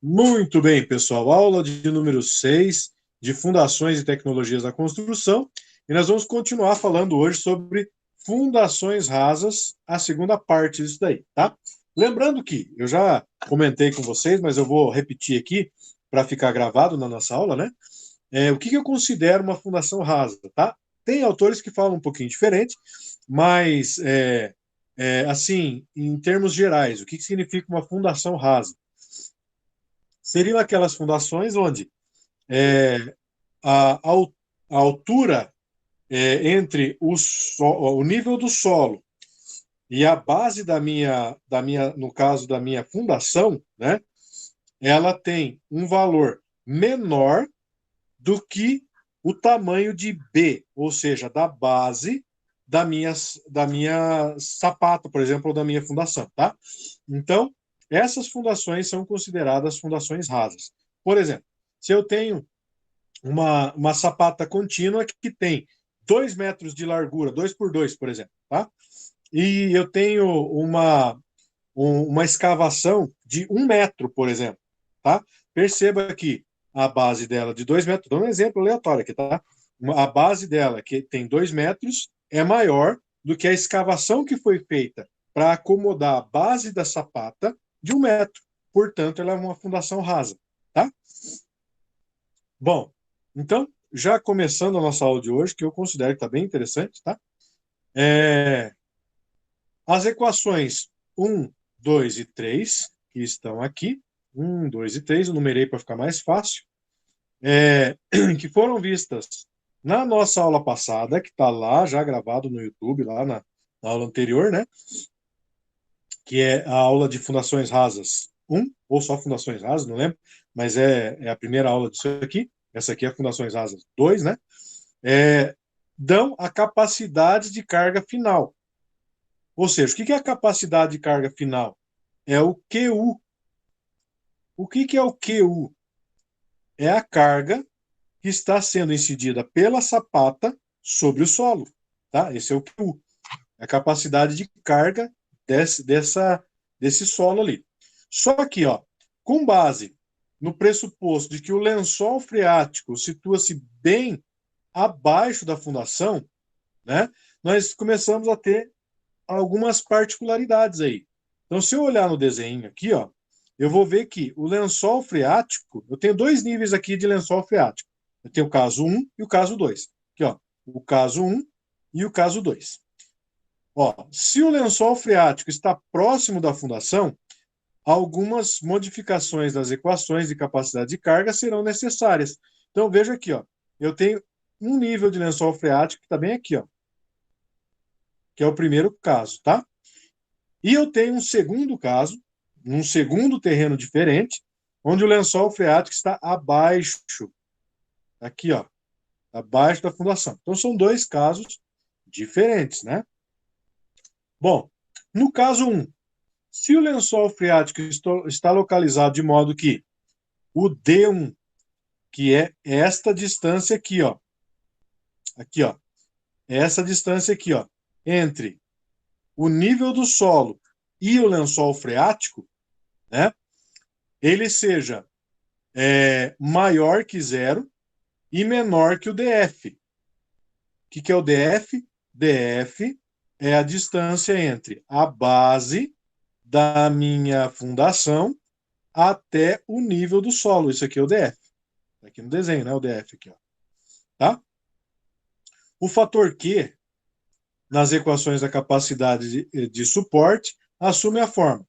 Muito bem, pessoal. Aula de número 6 de Fundações e Tecnologias da Construção. E nós vamos continuar falando hoje sobre fundações rasas, a segunda parte disso daí, tá? Lembrando que eu já comentei com vocês, mas eu vou repetir aqui para ficar gravado na nossa aula, né? O que eu considero uma fundação rasa, tá? Tem autores que falam um pouquinho diferente, mas, assim, em termos gerais, o que significa uma fundação rasa? Seriam aquelas fundações onde é, a, a altura entre o nível do solo e a base no caso da minha fundação, né, ela tem um valor menor do que o tamanho de B, ou seja, da base da minha sapata, por exemplo, ou da minha fundação, tá? Então, essas fundações são consideradas fundações rasas. Por exemplo, se eu tenho uma sapata contínua que tem 2 metros de largura, 2 por 2, por exemplo, tá? E eu tenho uma escavação de 1 metro, por exemplo, tá? Perceba que a base dela de 2 metros, dou um exemplo aleatório aqui, tá? A base dela, que tem 2 metros, é maior do que a escavação que foi feita para acomodar a base da sapata de 1 metro. Portanto, ela é uma fundação rasa, tá? Bom, então, já começando a nossa aula de hoje, que eu considero que está bem interessante, tá? É, as equações um, 2 e 3, que estão aqui, 1, 2 e 3, eu numerei para ficar mais fácil, que foram vistas na nossa aula passada, que está lá já gravado no YouTube, lá na aula anterior, né? Que é a aula de Fundações Rasas um ou só Fundações Rasas, não lembro, mas é a primeira aula disso aqui. Essa aqui é Fundações Rasas 2, né? é, dão a capacidade de carga final. Ou seja, o que é a capacidade de carga final? É o QU. O que é o QU? É a carga que está sendo incidida pela sapata sobre o solo. Tá? Esse é o QU. É a capacidade de carga desse solo ali. Só que, ó, com base no pressuposto de que o lençol freático situa-se bem abaixo da fundação, né, nós começamos a ter algumas particularidades aí. Então, se eu olhar no desenho aqui, ó, eu vou ver que o lençol freático, eu tenho dois níveis aqui de lençol freático. Eu tenho o caso 1 e o caso 2. Aqui, ó, o caso 1 e o caso 2. Ó, se o lençol freático está próximo da fundação, algumas modificações das equações de capacidade de carga serão necessárias. Então, veja aqui, ó, eu tenho um nível de lençol freático que está bem aqui, ó, que é o primeiro caso, tá? E eu tenho um segundo caso, num segundo terreno diferente, onde o lençol freático está abaixo, aqui, ó, abaixo da fundação. Então são dois casos diferentes, né? Bom, no caso 1, se o lençol freático está localizado de modo que o D1, que é esta distância aqui, ó, essa distância aqui, ó, entre o nível do solo e o lençol freático, né? Ele seja maior que zero e menor que o DF. O que é o DF? DF é a distância entre a base da minha fundação até o nível do solo. Isso aqui é o DF. Aqui no desenho, né? O DF aqui, ó. Tá? O fator Q, nas equações da capacidade de suporte, assume a forma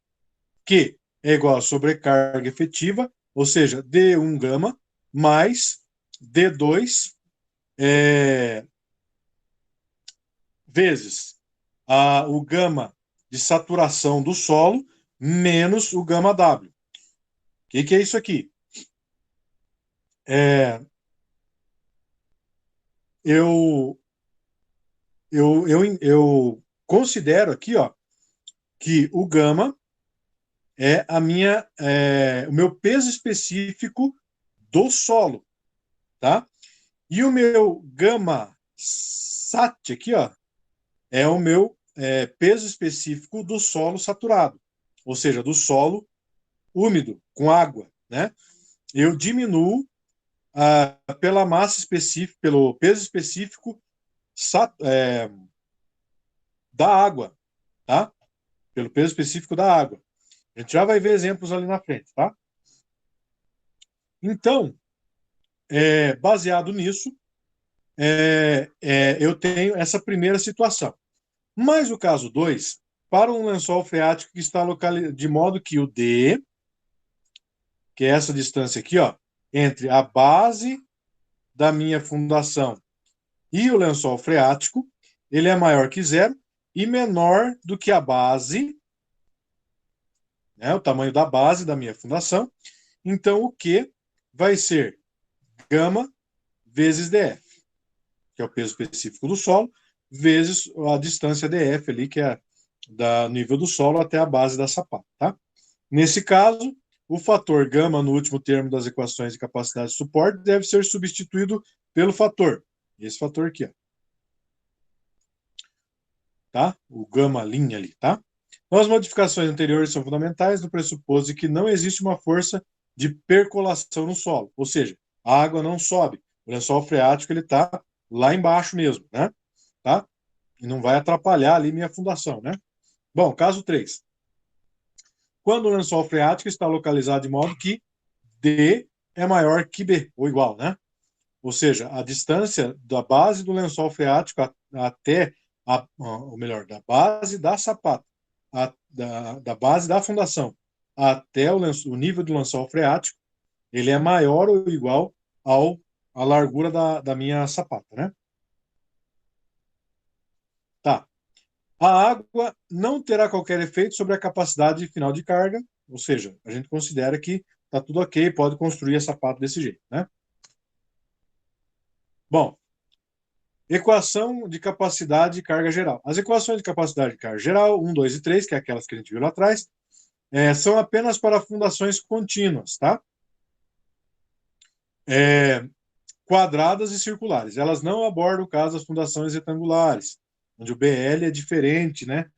Q é igual a sobrecarga efetiva, ou seja, D1 gama, mais D2 vezes o gama de saturação do solo menos o gama W. O que é isso aqui? É, eu, eu considero aqui, ó, que o gama é o meu peso específico do solo, tá? E o meu gama sat aqui, ó, é o meu peso específico do solo saturado, ou seja, do solo úmido, com água, né, eu diminuo pela massa específica, pelo peso específico da água, tá? Pelo peso específico da água. A gente já vai ver exemplos ali na frente, tá? Então, baseado nisso, eu tenho essa primeira situação. Mas o caso 2, para um lençol freático que está localizado de modo que o D, que é essa distância aqui, ó, entre a base da minha fundação e o lençol freático, ele é maior que zero e menor do que a base, né, o tamanho da base da minha fundação. Então, o Q vai ser gama vezes DF, que é o peso específico do solo, vezes a distância DF ali, que é do nível do solo até a base da sapata, tá? Nesse caso, o fator gama no último termo das equações de capacidade de suporte deve ser substituído pelo fator, esse fator aqui, ó, tá? O gama linha ali, tá? Então, as modificações anteriores são fundamentais no pressuposto de que não existe uma força de percolação no solo, ou seja, a água não sobe, o lençol freático ele está lá embaixo mesmo, né? Tá? E não vai atrapalhar ali minha fundação, né? Bom, caso 3. Quando o lençol freático está localizado de modo que D é maior que B, ou igual, né? Ou seja, a distância da base do lençol freático até, ou melhor, da base da sapata, da base da fundação até o nível do lençol freático, ele é maior ou igual à largura da minha sapata, né? Tá. A água não terá qualquer efeito sobre a capacidade final de carga, ou seja, a gente considera que está tudo ok, pode construir a sapata desse jeito, né? Bom, equação de capacidade de carga geral. As equações de capacidade de carga geral, 1, 2 e 3, que é aquelas que a gente viu lá atrás, são apenas para fundações contínuas, tá? Quadradas e circulares. Elas não abordam o caso das fundações retangulares, onde o BL é diferente, né?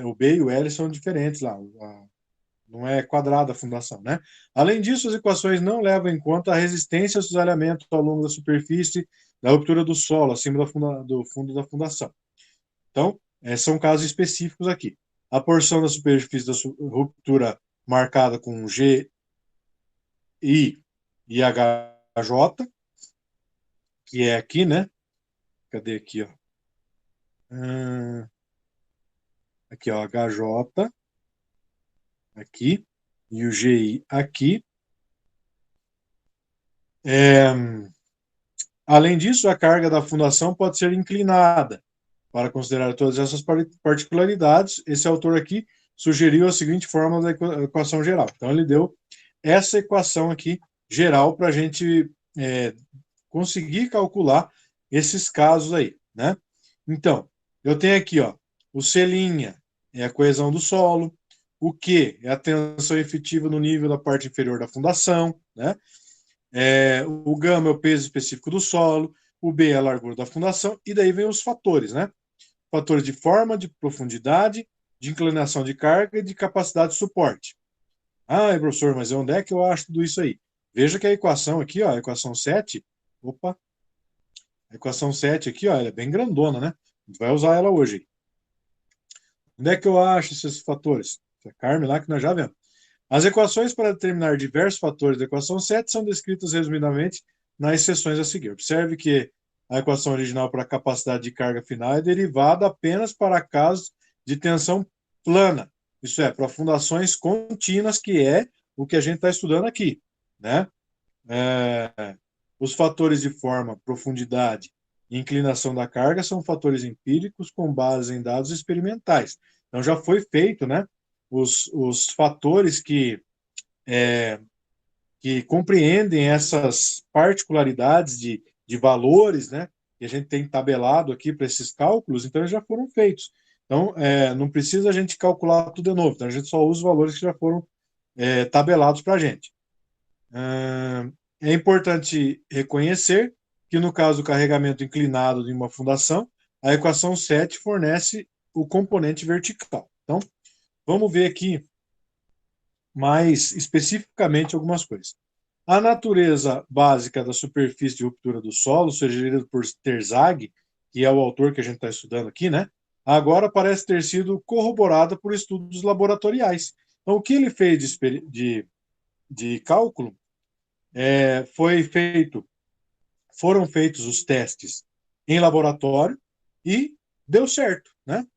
O B e o L são diferentes lá. Não é quadrada a fundação, né? Além disso, as equações não levam em conta a resistência ao desalhamento ao longo da superfície da ruptura do solo, acima do fundo da fundação. Então, são casos específicos aqui. A porção da superfície da ruptura marcada com G, I e HJ, que é aqui, né? Cadê aqui, ó? Aqui, ó, HJ, aqui, e o GI aqui. Além disso, a carga da fundação pode ser inclinada. Para considerar todas essas particularidades, esse autor aqui sugeriu a seguinte fórmula da equação geral. Então, ele deu essa equação aqui geral para a gente conseguir calcular esses casos aí, né? Então, eu tenho aqui, ó, o C' é a coesão do solo, o Q é a tensão efetiva no nível da parte inferior da fundação, né? O gama é o peso específico do solo, o B é a largura da fundação, e daí vem os fatores, né? Fatores de forma, de profundidade, de inclinação de carga e de capacidade de suporte. Ah, professor, mas onde é que eu acho tudo isso aí? Veja que a equação aqui, ó, a equação 7, opa, a equação 7 aqui, ó, ela é bem grandona, né? A gente vai usar ela hoje. Onde é que eu acho esses fatores? A Carmen lá que nós já vemos. As equações para determinar diversos fatores da equação 7 são descritas resumidamente nas seções a seguir. Observe que a equação original para a capacidade de carga final é derivada apenas para casos de tensão plana, isso é, para fundações contínuas, que é o que a gente está estudando aqui, né? Os fatores de forma, profundidade e inclinação da carga são fatores empíricos com base em dados experimentais. Então já foi feito, né? Os fatores que compreendem essas particularidades de valores, né, que a gente tem tabelado aqui para esses cálculos, então eles já foram feitos. Então, não precisa a gente calcular tudo de novo, então a gente só usa os valores que já foram tabelados para a gente. É importante reconhecer que, no caso do carregamento inclinado de uma fundação, a equação 7 fornece o componente vertical. Então, vamos ver aqui mais especificamente algumas coisas. A natureza básica da superfície de ruptura do solo, sugerida por Terzaghi, que é o autor que a gente está estudando aqui, né? Agora parece ter sido corroborada por estudos laboratoriais. Então, o que ele fez de cálculo foi feito, foram feitos os testes em laboratório e deu certo, né?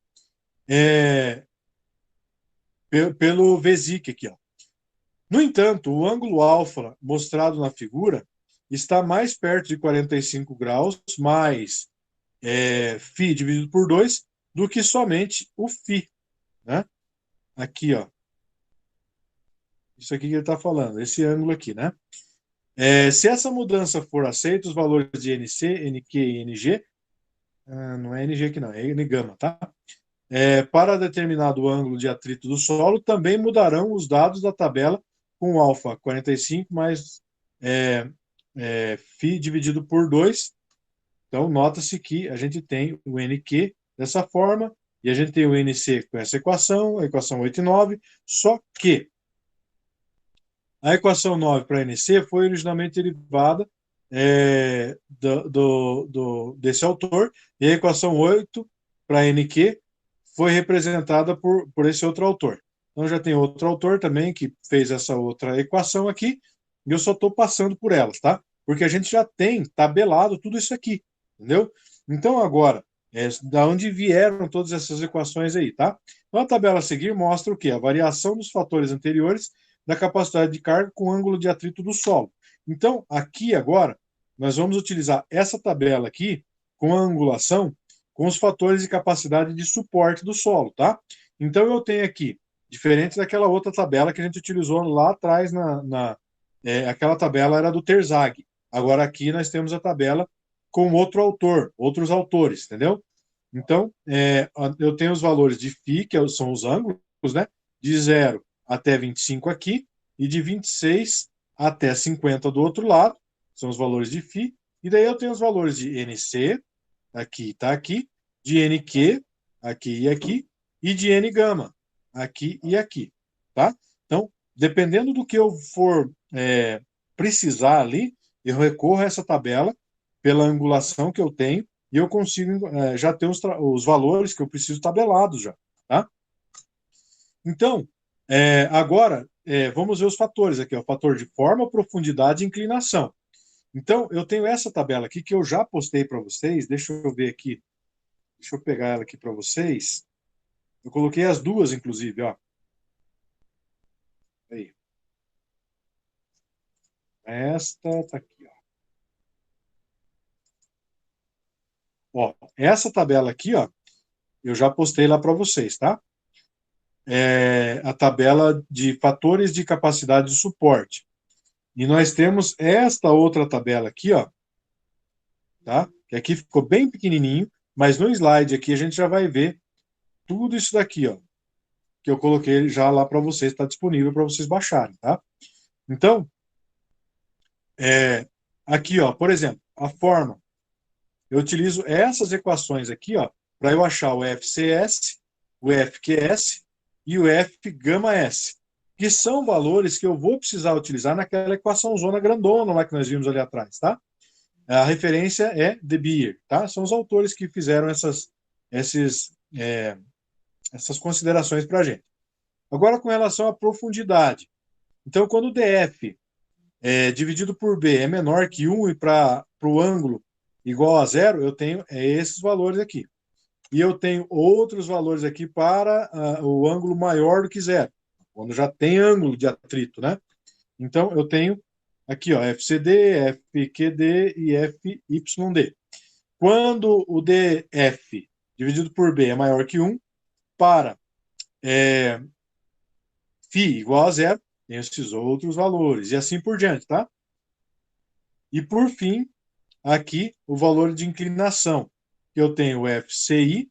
É, pelo VESIC aqui, ó. No entanto, o ângulo alfa mostrado na figura está mais perto de 45 graus mais φ dividido por 2 do que somente o φ, né? Aqui, ó. Isso aqui que ele está falando, esse ângulo aqui, né? Se essa mudança for aceita, os valores de NC, NQ e NG, não é NG aqui não, é N gama, tá? Para determinado ângulo de atrito do solo, também mudarão os dados da tabela com alfa 45 mais φ dividido por 2. Então, nota-se que a gente tem o NQ dessa forma, e a gente tem o NC com essa equação, a equação 8 e 9, só que a equação 9 para NC foi originalmente derivada desse autor, e a equação 8 para NQ foi representada por esse outro autor. Então já tem outro autor também que fez essa outra equação aqui, e eu só estou passando por elas, tá? Porque a gente já tem tabelado tudo isso aqui, entendeu? Então agora, da onde vieram todas essas equações aí, tá? Então a tabela a seguir mostra o quê? A variação dos fatores anteriores da capacidade de carga com ângulo de atrito do solo. Então, aqui agora, nós vamos utilizar essa tabela aqui com a angulação com os fatores de capacidade de suporte do solo, tá? Então, eu tenho aqui, diferente daquela outra tabela que a gente utilizou lá atrás, aquela tabela era do Terzaghi. Agora, aqui nós temos a tabela com outro autor, outros autores, entendeu? Então, eu tenho os valores de φ, que são os ângulos, né? De 0 até 25 aqui, e de 26 até 50 do outro lado, são os valores de φ, e daí eu tenho os valores de NC, aqui está aqui, de NQ, aqui e aqui, e de N gama, aqui e aqui, tá? Então, dependendo do que eu for precisar ali, eu recorro a essa tabela pela angulação que eu tenho e eu consigo já ter os valores que eu preciso tabelados já, tá? Então, agora, vamos ver os fatores aqui, ó, o fator de forma, profundidade e inclinação. Então, eu tenho essa tabela aqui que eu já postei para vocês, deixa eu ver aqui, deixa eu pegar ela aqui para vocês. Eu coloquei as duas, inclusive, ó. Aí. Esta tá aqui, ó. Ó, essa tabela aqui, ó, eu já postei lá para vocês, tá? A tabela de fatores de capacidade de suporte. E nós temos esta outra tabela aqui, ó, tá? Que aqui ficou bem pequenininho, mas no slide aqui a gente já vai ver tudo isso daqui, ó, que eu coloquei já lá para vocês, está disponível para vocês baixarem, tá? Então, aqui, ó, por exemplo, a forma, eu utilizo essas equações aqui, ó, para eu achar o FCS, o FQS e o F gama S, que são valores que eu vou precisar utilizar naquela equação zona grandona lá que nós vimos ali atrás, tá? A referência é De Beer, tá? São os autores que fizeram essas considerações para a gente. Agora, com relação à profundidade. Então, quando o DF dividido por B é menor que 1 e para o ângulo igual a zero, eu tenho esses valores aqui. E eu tenho outros valores aqui para o ângulo maior do que zero, quando já tem ângulo de atrito, né? Então, eu tenho aqui, ó, FCD, FQD e FYD. Quando o DF dividido por B é maior que 1, para φ igual a zero, tem esses outros valores, e assim por diante, tá? E por fim, aqui o valor de inclinação, que eu tenho o FCI,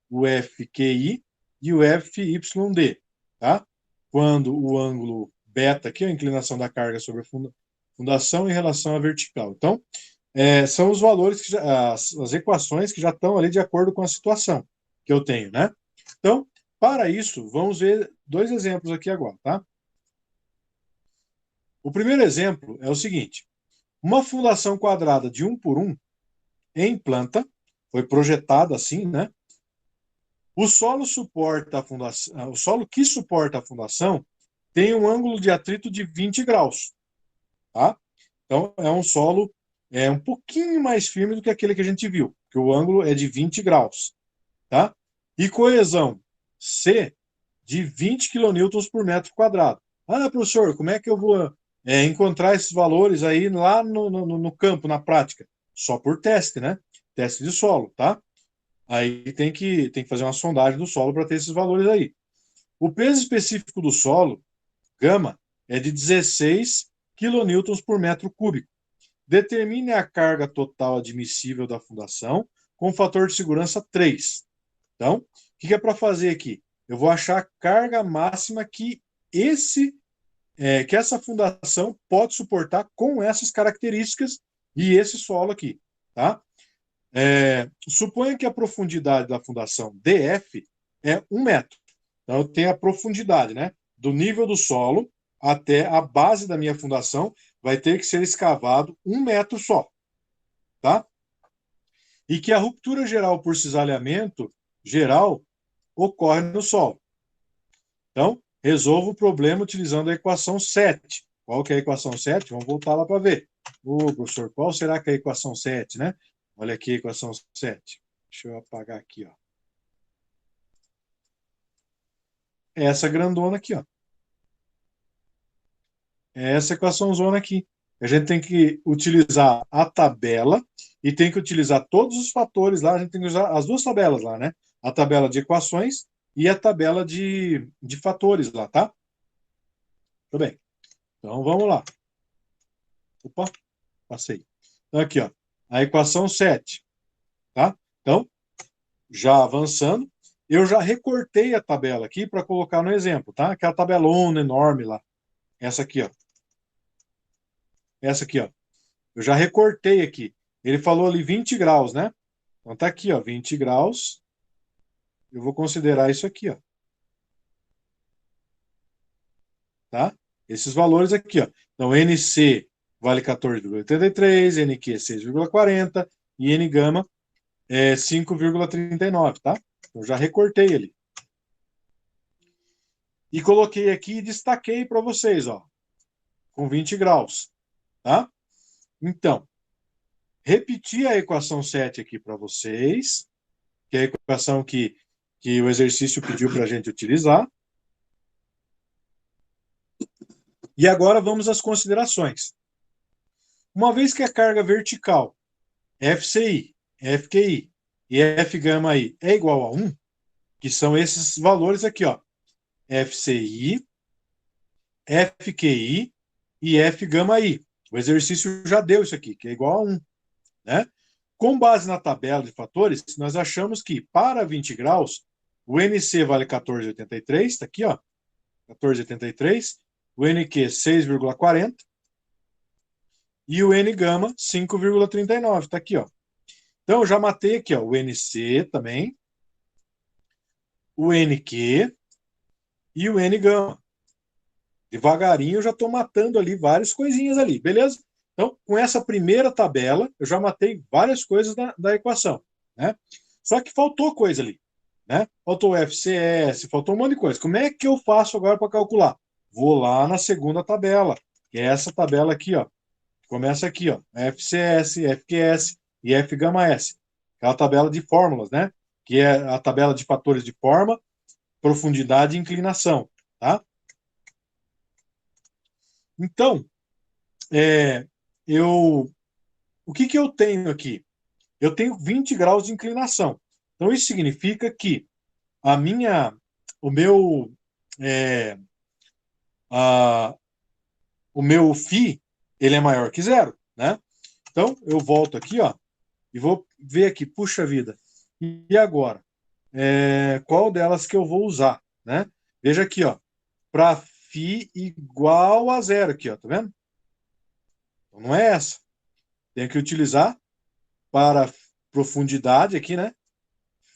o FQI e o FYD, tá? Quando o ângulo beta, aqui é a inclinação da carga sobre a fundação em relação à vertical. Então, são os valores, as equações que já estão ali de acordo com a situação que eu tenho, né? Então, para isso, vamos ver dois exemplos aqui agora, tá? O primeiro exemplo é o seguinte: uma fundação quadrada de 1 por 1 em planta, foi projetada assim, né? O solo suporta a fundação, o solo que suporta a fundação tem um ângulo de atrito de 20 graus, tá? Então é um solo um pouquinho mais firme do que aquele que a gente viu, que o ângulo é de 20 graus, tá? E coesão C de 20 quilonewtons por metro quadrado. Ah, professor, como é que eu vou encontrar esses valores aí lá no campo, na prática? Só por teste, né? Teste de solo, tá? Aí tem que fazer uma sondagem do solo para ter esses valores aí. O peso específico do solo, gama, é de 16 quilonewtons por metro cúbico. Determine a carga total admissível da fundação com fator de segurança 3. Então, o que é para fazer aqui? Eu vou achar a carga máxima que essa fundação pode suportar com essas características e esse solo aqui, tá? Suponha que a profundidade da fundação DF é 1 metro. Então, eu tenho a profundidade, né? Do nível do solo até a base da minha fundação vai ter que ser escavado 1 metro só, tá? E que a ruptura geral por cisalhamento geral ocorre no solo. Então, resolva o problema utilizando a equação 7. Qual que é a equação 7? Vamos voltar lá para ver. Professor, qual será que é a equação 7, né? Olha aqui a equação 7. Deixa eu apagar aqui, ó. É essa grandona aqui, ó. É essa equação zona aqui. A gente tem que utilizar a tabela e tem que utilizar todos os fatores lá. A gente tem que usar as duas tabelas lá, né? A tabela de equações e a tabela de fatores lá, tá? Tudo bem. Então, vamos lá. Opa, passei. Então, aqui, ó. A equação 7, tá? Então, já avançando, eu já recortei a tabela aqui para colocar no exemplo, tá? Aquela tabelona enorme lá. Essa aqui, ó. Essa aqui, ó. Eu já recortei aqui. Ele falou ali 20 graus, né? Então tá aqui, ó, 20 graus. Eu vou considerar isso aqui, ó. Tá? Esses valores aqui, ó. Então, NC vale 14,83, NQ 6,40 e N gama é 5,39, tá? Eu já recortei ele. E coloquei aqui e destaquei para vocês, ó, com 20 graus, tá? Então, repetir a equação 7 aqui para vocês, que é a equação que o exercício pediu para a gente utilizar. E agora vamos às considerações. Uma vez que a carga vertical FCI, FQI e F gama I é igual a 1, que são esses valores aqui, ó, FCI, FQI e F gama I. O exercício já deu isso aqui, que é igual a 1, né? Com base na tabela de fatores, nós achamos que para 20 graus, o NC vale 14,83, está aqui, ó, 14,83, o NQ 6,40 e o N gama 5,39, está aqui, ó. Então, eu já matei aqui, ó, o NC também, o NQ e o N gama. Devagarinho eu já estou matando ali várias coisinhas ali, beleza? Então, com essa primeira tabela, eu já matei várias coisas da equação, né? Só que faltou coisa ali, né? Faltou o FCS, faltou um monte de coisa. Como é que eu faço agora para calcular? Vou lá na segunda tabela, que é essa tabela aqui, ó. Começa aqui, ó, FCS, FQS e F gama S. Aquela tabela de fórmulas, né? Que é a tabela de fatores de forma, profundidade e inclinação, tá? Então, é, o que eu tenho aqui? Eu tenho 20 graus de inclinação. Então, isso significa que a minha, o meu, é, a, o meu φ, ele é maior que zero, né? Então, eu volto aqui, ó, e vou ver aqui, puxa vida, e agora? Qual delas que eu vou usar, né? Veja aqui, ó, para φ igual a zero aqui, ó, tá vendo? Então, não é essa. Tenho que utilizar para profundidade aqui, né?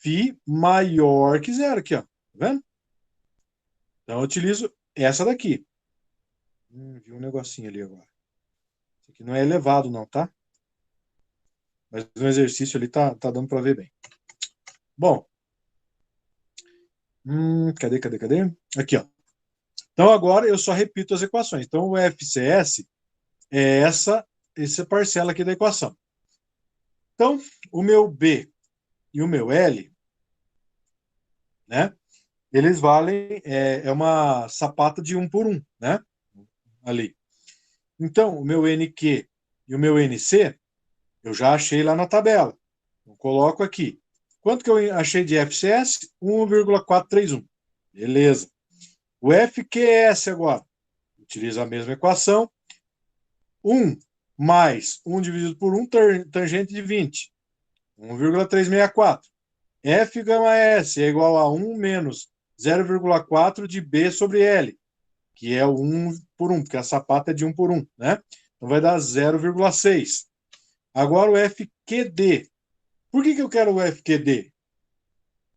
Φ maior que zero aqui, ó. Tá vendo? Então eu utilizo essa daqui. Vi um negocinho ali agora. Isso aqui não é elevado, não, tá? Mas no exercício ali tá dando para ver bem. Bom, cadê? Aqui, ó. Então agora eu só repito as equações. Então o FCS é essa parcela aqui da equação. Então, o meu B e o meu L, né? Eles valem, é uma sapata de 1 por 1, né? Ali. Então, o meu NQ e o meu NC, eu já achei lá na tabela. Eu coloco aqui. Quanto que eu achei de FCS? 1,431. Beleza. O FQS agora, utiliza a mesma equação. 1 mais 1 dividido por 1, tangente de 20. 1,364. F gama S é igual a 1 menos 0,4 de B sobre L, que é o 1 por 1, porque a sapata é de 1 por 1, né? Então vai dar 0,6. Agora o FQD. Por que eu quero o FQD?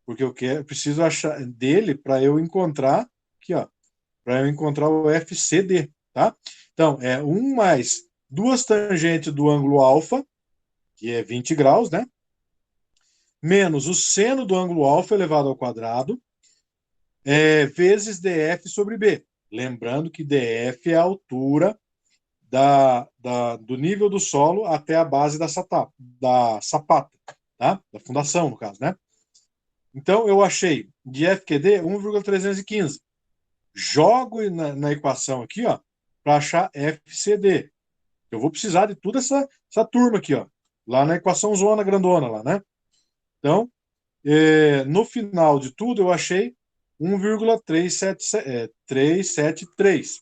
Porque preciso achar dele para eu encontrar, aqui, ó, para eu encontrar o FCD, tá? Então, é 1 mais duas tangentes do ângulo alfa, que é 20 graus, né? Menos o seno do ângulo alfa elevado ao quadrado, vezes DF sobre B. Lembrando que DF é a altura do nível do solo até a base da sapata, tá? Da fundação, no caso, né? Então, eu achei de FQD 1,315. Jogo na equação aqui, ó, para achar FCD. Eu vou precisar de toda essa turma aqui, ó, lá na equação zona grandona, lá, né? Então, no final de tudo, eu achei 1,373.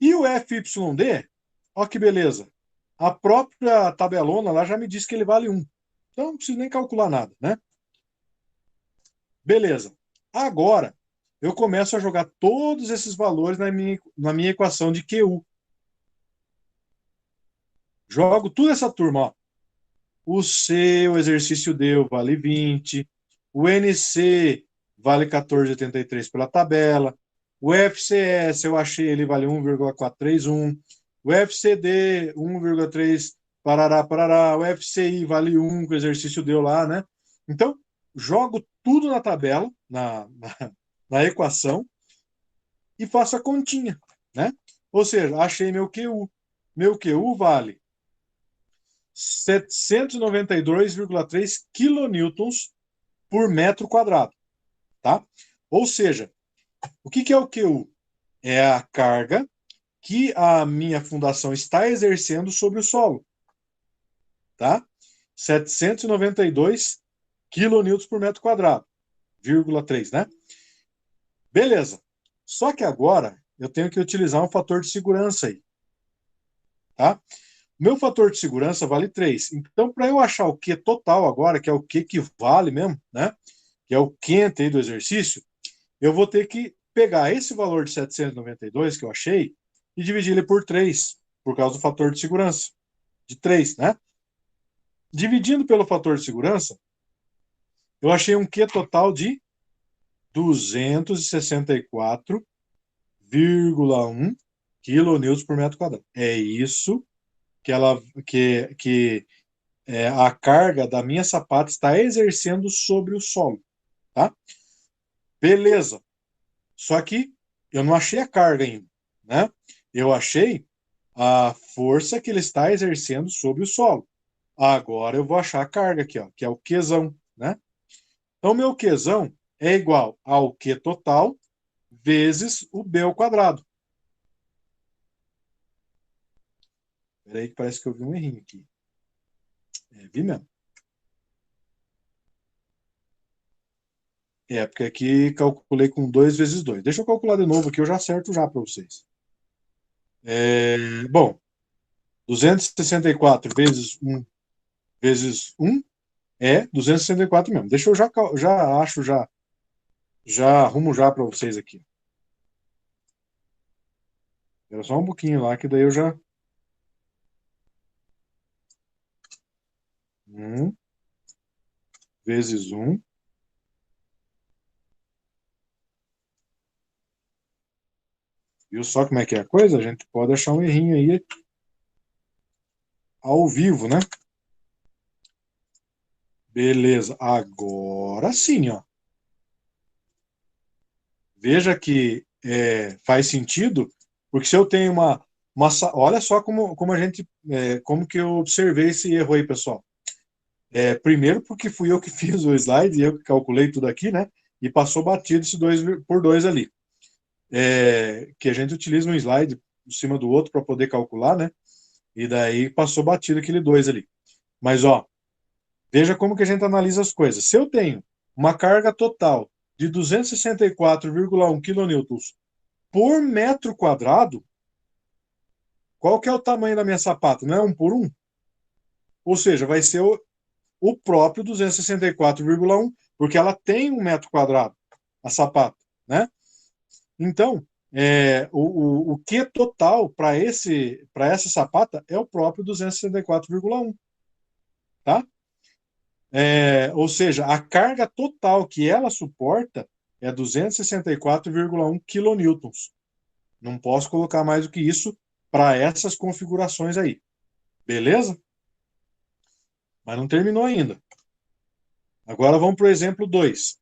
E o FYD, ó que beleza. A própria tabelona lá já me disse que ele vale 1. Então não preciso nem calcular nada, né? Beleza. Agora, eu começo a jogar todos esses valores na minha equação de QU. Jogo toda essa turma, ó. O C, o exercício D, vale 20. O NC vale 14,83 pela tabela. O FCS, eu achei, ele vale 1,431. O FCD, 1,3 parará. O FCI vale 1, que o exercício deu lá, né? Então, jogo tudo na tabela, na equação, e faço a continha, né? Ou seja, achei meu QU. Meu QU vale 792,3 kilonewtons por metro quadrado, tá? Ou seja, o que é o QU? É a carga que a minha fundação está exercendo sobre o solo, tá? 792 kilonewtons por metro quadrado, 0,3, né? Beleza. Só que agora eu tenho que utilizar um fator de segurança aí, tá? Meu fator de segurança vale 3. Então, para eu achar o Q total agora, que é o Q que vale mesmo, né? Que é o quente aí do exercício, eu vou ter que pegar esse valor de 792 que eu achei e dividir ele por 3, por causa do fator de segurança, de 3, né? Dividindo pelo fator de segurança, eu achei um Q total de 264,1 kilonewtons por metro quadrado. É isso que a carga da minha sapata está exercendo sobre o solo, tá? Beleza. Só que eu não achei a carga ainda, né? Eu achei a força que ele está exercendo sobre o solo. Agora eu vou achar a carga aqui, ó, que é o Qzão, né? Então, meu Qzão é igual ao Q total vezes o B ao quadrado. Peraí que parece que eu vi um errinho aqui. Vi mesmo. Porque aqui calculei com 2 vezes 2. Deixa eu calcular de novo aqui, eu já acerto já para vocês. Bom, 264 vezes 1 é 264 mesmo. Deixa eu já acho, já arrumo já para vocês aqui. Era só um pouquinho lá, que daí eu já. 1 vezes 1 Viu só como é que é a coisa? A gente pode achar um errinho aí ao vivo, né? Beleza. Agora sim, ó. Veja que faz sentido, porque se eu tenho olha só como a gente, como que eu observei esse erro aí, pessoal. Primeiro porque fui eu que fiz o slide, eu que calculei tudo aqui, né? E passou batido esse 2 por 2 ali. Que a gente utiliza um slide em cima do outro para poder calcular, né? E daí passou batido aquele 2 ali. Mas, ó, veja como que a gente analisa as coisas. Se eu tenho uma carga total de 264,1 kN por metro quadrado, qual que é o tamanho da minha sapata? Não é 1 por 1? Ou seja, vai ser o próprio 264,1, porque ela tem 1 metro quadrado, a sapata, né? Então, o Q total para essa sapata é o próprio 264,1, tá? Ou seja, a carga total que ela suporta é 264,1 kilonewtons. Não posso colocar mais do que isso para essas configurações aí. Beleza? Mas não terminou ainda. Agora vamos para o exemplo 2.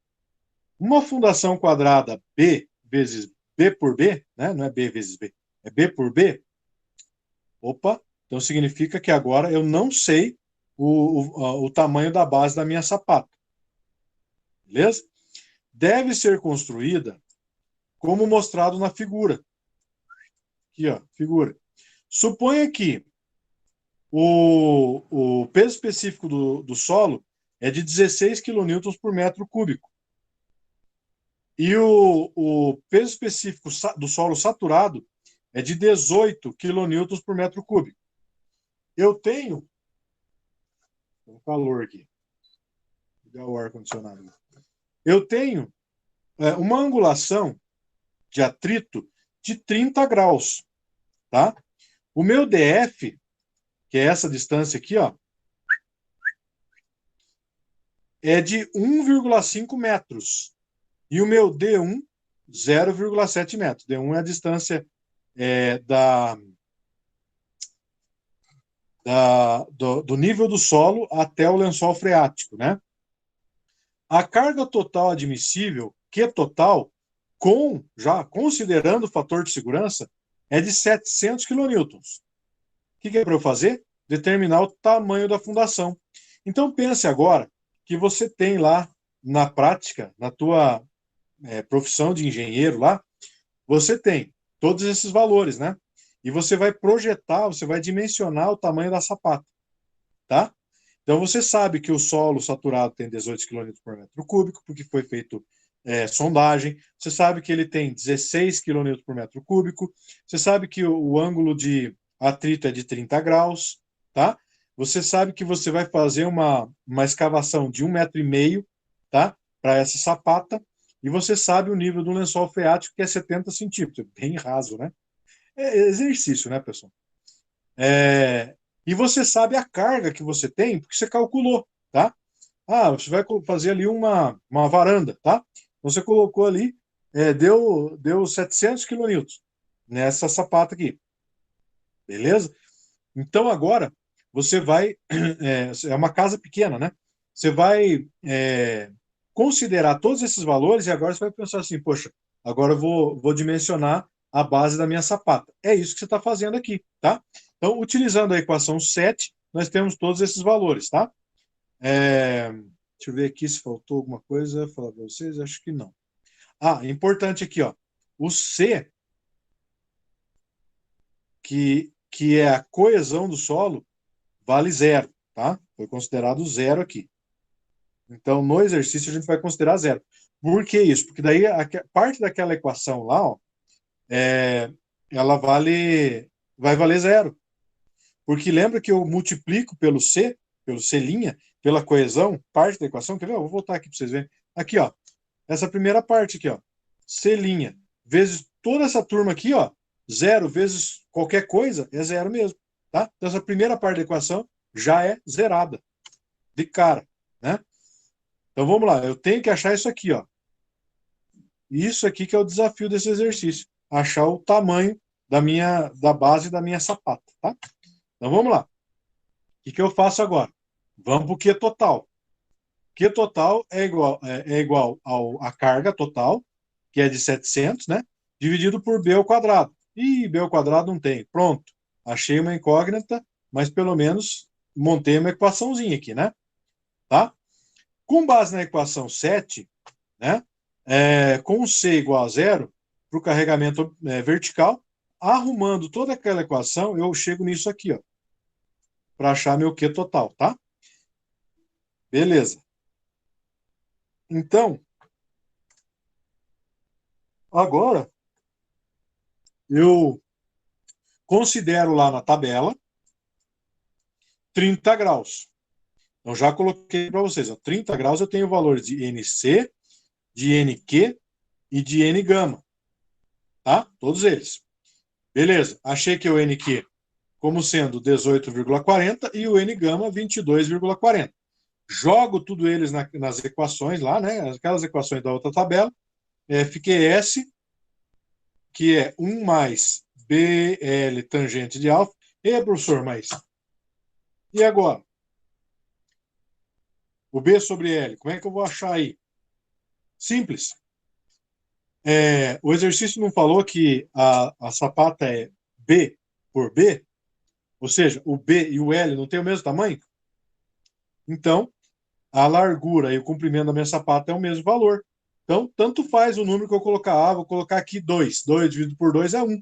Uma fundação quadrada B vezes B por B, né? Não é B vezes B, é B por B. Opa, então significa que agora eu não sei o tamanho da base da minha sapata. Beleza? Deve ser construída como mostrado na figura. Aqui, ó, figura. Suponha que o peso específico do solo é de 16 kN por metro cúbico. E o peso específico do solo saturado é de 18 kN por metro cúbico. Eu tenho. Tem calor aqui. Vou ligar o ar-condicionado. Eu tenho uma angulação de atrito de 30 graus. Tá? O meu DF, que é essa distância aqui, ó, é de 1,5 metros. E o meu D1, 0,7 metros. D1 é a distância do nível do solo até o lençol freático, né? A carga total admissível, Q total, já considerando o fator de segurança, é de 700 quilonewtons. O que é para eu fazer? Determinar o tamanho da fundação. Então pense agora que você tem lá na prática, na tua profissão de engenheiro lá, você tem todos esses valores, né? E você vai projetar, você vai dimensionar o tamanho da sapata, tá? Então você sabe que o solo saturado tem 18 kN por metro cúbico, porque foi feito sondagem. Você sabe que ele tem 16 kN por metro cúbico. Você sabe que o ângulo de atrito é de 30 graus, tá? Você sabe que você vai fazer uma escavação de 1,5 m, tá? Para essa sapata. E você sabe o nível do lençol freático, que é 70 centímetros. Bem raso, né? É exercício, né, pessoal? E você sabe a carga que você tem, porque você calculou, tá? Você vai fazer ali uma varanda, tá? Você colocou ali, deu 700 quilonewtons nessa sapata aqui, beleza? Então agora você vai, é uma casa pequena, né? Você vai considerar todos esses valores e agora você vai pensar assim, poxa, agora eu vou dimensionar a base da minha sapata. É isso que você está fazendo aqui, tá? Então, utilizando a equação 7, nós temos todos esses valores, tá? Deixa eu ver aqui se faltou alguma coisa, falar para vocês, acho que não. Importante aqui, ó. O C, que é a coesão do solo, vale 0, tá? Foi considerado 0 aqui. Então, no exercício, a gente vai considerar 0. Por que isso? Porque daí parte daquela equação lá, ó, ela vai valer 0. Porque lembra que eu multiplico pelo C linha, pela coesão, parte da equação, quer ver? Eu vou voltar aqui para vocês verem. Aqui, ó, essa primeira parte aqui, ó, C', vezes toda essa turma aqui, ó, 0 vezes qualquer coisa, é 0 mesmo, tá? Então, essa primeira parte da equação já é zerada, de cara, né? Então, vamos lá, eu tenho que achar isso aqui, ó. Isso aqui que é o desafio desse exercício. achar o tamanho da base da minha sapata, tá? Então vamos lá. O que eu faço agora? Vamos para o Q total. Q total é igual à carga total, que é de 700, né? Dividido por B ao quadrado. Ih, B ao quadrado não tem. Pronto. Achei uma incógnita, mas pelo menos montei uma equaçãozinha aqui, né? Tá? Com base na equação 7, né? Com C igual a zero, para o carregamento vertical, arrumando toda aquela equação, eu chego nisso aqui, ó, para achar meu Q total, tá? Beleza. Então, agora eu considero lá na tabela 30 graus. Então, já coloquei para vocês, ó, 30 graus eu tenho valores de NC, de NQ e de N gama, tá? Todos eles. Beleza, achei que o NQ como sendo 18,40 e o N gama 22,40. Jogo tudo eles nas equações lá, né? Aquelas equações da outra tabela. Fiquei S, que é 1 mais BL tangente de alfa. E, professor, mas e agora? O B sobre L, como é que eu vou achar aí? Simples. O exercício não falou que a sapata é B por B? Ou seja, o B e o L não têm o mesmo tamanho? Então, a largura e o comprimento da minha sapata é o mesmo valor. Então, tanto faz o número que eu colocar. Vou colocar aqui 2. 2 dividido por 2 é 1.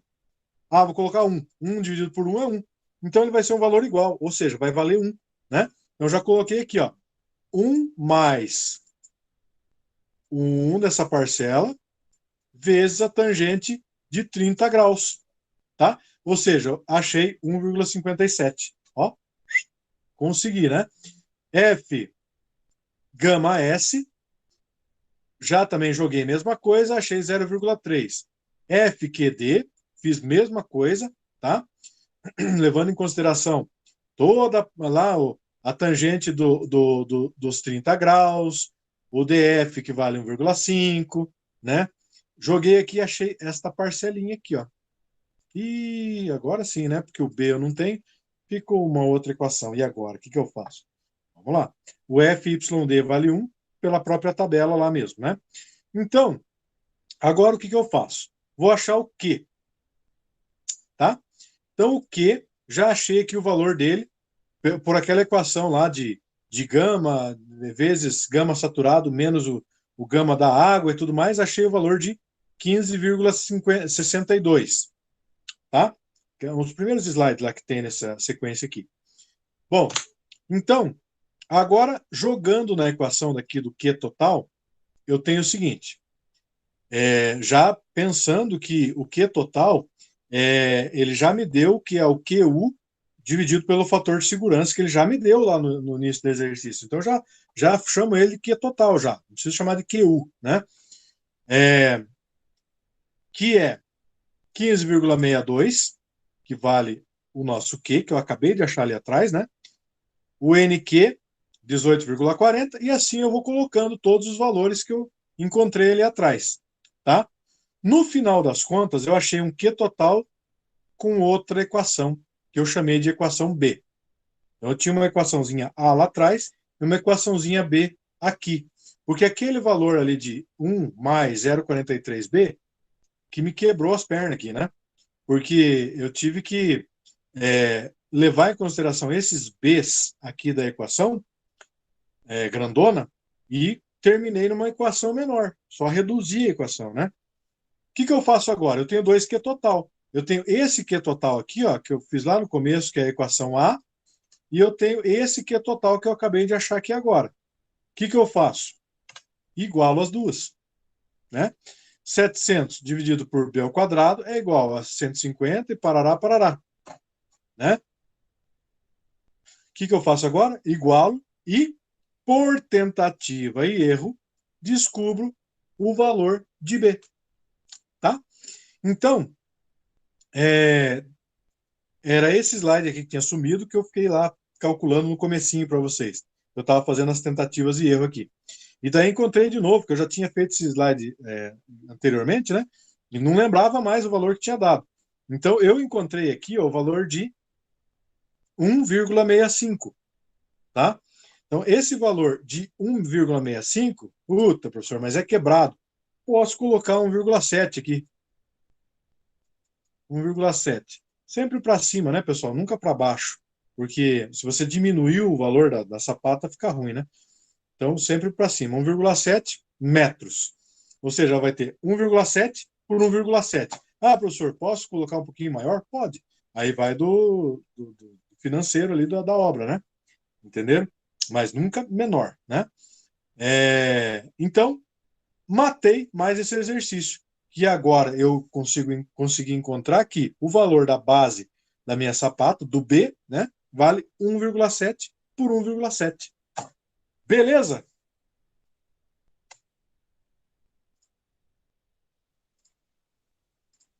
Vou colocar 1. 1 dividido por 1 é 1. Então, ele vai ser um valor igual, ou seja, vai valer 1. Né? Então, já coloquei aqui, ó, 1 mais o 1 dessa parcela vezes a tangente de 30 graus. Tá? Ou seja, eu achei 1,57. Ó, consegui, né? F gama S, já também joguei a mesma coisa, achei 0,3. FQD, fiz mesma coisa, tá? Levando em consideração toda lá a tangente dos 30 graus, o DF que vale 1,5, né? Joguei aqui e achei esta parcelinha aqui, ó. E agora sim, né? Porque o B eu não tenho, ficou uma outra equação. E agora, o que eu faço? Vamos lá. O FYD vale 1 pela própria tabela lá mesmo, né? Então, agora o que eu faço? Vou achar o Q, tá? Então, o Q, já achei aqui o valor dele, por aquela equação lá de gama vezes gama saturado menos o gama da água e tudo mais, achei o valor de 15,62, tá? Que é um dos primeiros slides lá que tem nessa sequência aqui. Bom, então, agora, jogando na equação daqui do Q total, eu tenho o seguinte, já pensando que o Q total, ele já me deu que é o QU dividido pelo fator de segurança, que ele já me deu lá no início do exercício. Então, já chamo ele de Q total, já. Não preciso chamar de QU, né? Que é 15,62, que vale o nosso Q, que eu acabei de achar ali atrás, né? O NQ, 18,40, e assim eu vou colocando todos os valores que eu encontrei ali atrás, tá? No final das contas, eu achei um Q total com outra equação, que eu chamei de equação B. Então, eu tinha uma equaçãozinha A lá atrás e uma equaçãozinha B aqui. Porque aquele valor ali de 1 mais 0,43B que me quebrou as pernas aqui, né? Porque eu tive que levar em consideração esses Bs aqui da equação grandona e terminei numa equação menor. Só reduzi a equação, né? O que eu faço agora? Eu tenho dois Q total. Eu tenho esse Q total aqui, ó, que eu fiz lá no começo, que é a equação A, e eu tenho esse Q total que eu acabei de achar aqui agora. O que eu faço? Igualo as duas, né? 700 dividido por B ao quadrado é igual a 150 e parará, parará, né? O que eu faço agora? Igualo e, por tentativa e erro, descubro o valor de B, tá? Então, era esse slide aqui que tinha sumido que eu fiquei lá calculando no comecinho para vocês. Eu estava fazendo as tentativas e erro aqui. E daí encontrei de novo, que eu já tinha feito esse slide anteriormente, né? E não lembrava mais o valor que tinha dado. Então, eu encontrei aqui ó, o valor de 1,65, tá? Então, esse valor de 1,65, puta, professor, mas é quebrado. Posso colocar 1,7 aqui. 1,7. Sempre para cima, né, pessoal? Nunca para baixo. Porque se você diminuir o valor da sapata, fica ruim, né? Então, sempre para cima. 1,7 metros. Ou seja, vai ter 1,7 por 1,7. Ah, professor, posso colocar um pouquinho maior? Pode. Aí vai do financeiro ali da obra, né? Entenderam? Mas nunca menor, né? Então, matei mais esse exercício. Que agora eu consegui encontrar que o valor da base da minha sapato, do B, né, vale 1,7 por 1,7. Beleza?